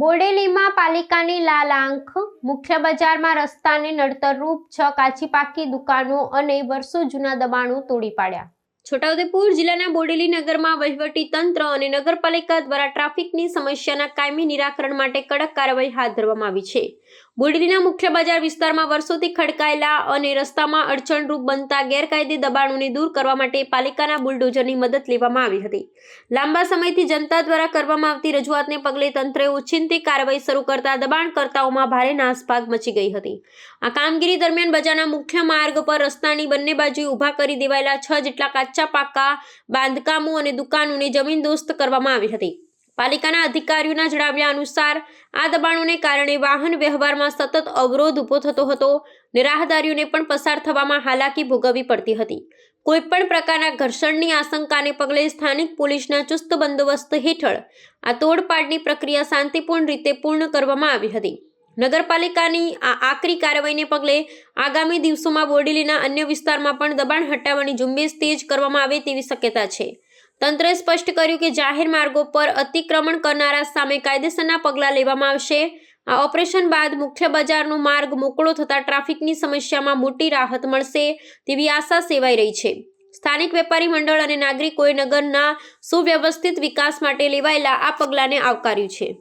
બોડેલીમાં પાલિકાની લાલ આંખ, મુખ્ય બજારમાં રસ્તાને નડતરરૂપ 6 કાચી પાકી દુકાનો અને વર્ષો જૂના દબાણો તોડી પાડ્યા। છોટાઉદેપુર જિલ્લાના બોડેલી નગરમાં વહીવટી તંત્ર અને નગરપાલિકા દ્વારા ટ્રાફિકની સમસ્યાના કાયમી નિરાકરણ માટે કડક કાર્યવાહી હાથ ધરવામાં આવી છે। બોડેલીના મુખ્ય બજાર વિસ્તારમાં વર્ષોથી ખડકાયેલા અને રસ્તામાં અડચણરૂપ બનતા ગેરકાયદે દબાણોને દૂર કરવા માટે પાલિકાના બુલડોઝરની મદદ લેવામાં આવી હતી। લાંબા સમયથી જનતા દ્વારા કરવામાં આવતી રજૂઆતને પગલે તંત્રએ ઓચિંતી કાર્યવાહી શરૂ કરતા દબાણકર્તાઓમાં ભારે નાસભાગ મચી ગઈ હતી। આ કામગીરી દરમિયાન બજારના મુખ્ય માર્ગ પર રસ્તાની બંને બાજુએ ઊભા કરી દેવાયેલા 6 જેટલા કાચા પાકા બાંધકામો અને દુકાનોને જમીનદોસ્ત કરવામાં આવી હતી। પાલિકાના અધિકારીઓના જણાવ્યા અનુસાર આ દબાણોને કારણે વાહન વ્યવહારમાં સતત અવરોધ ઊભો થતો હતો અને રાહદારીઓને પણ પસાર થવામાં હાલાકી ભોગવવી પડતી હતી। કોઈપણ પ્રકારના ઘર્ષણની આશંકાને પગલે સ્થાનિક પોલીસના ચુસ્ત બંદોબસ્ત હેઠળ આ તોડપાડની પ્રક્રિયા શાંતિપૂર્ણ રીતે પૂર્ણ કરવામાં આવી હતી। નગરપાલિકાની આ આકરી કાર્યવાહીને પગલે આગામી દિવસોમાં બોડેલીના અન્ય વિસ્તારમાં પણ દબાણ હટાવવાની ઝુંબેશ તેજ કરવામાં આવે તેવી શક્યતા છે। તંત્રએ સ્પષ્ટ કર્યું કે જાહેર માર્ગો પર અતિક્રમણ કરનારા સામે કાયદેસરના પગલાં લેવામાં આવશે। આ ઓપરેશન બાદ મુખ્ય બજારનો માર્ગ મોકળો થતાં ટ્રાફિકની સમસ્યામાં મોટી રાહત મળશે તેવી આશા સેવાઈ રહી છે। સ્થાનિક વેપારી મંડળ અને નાગરિકોએ નગરના સુવ્યવસ્થિત વિકાસ માટે લેવાયેલા આ પગલાંને આવકાર્યું છે।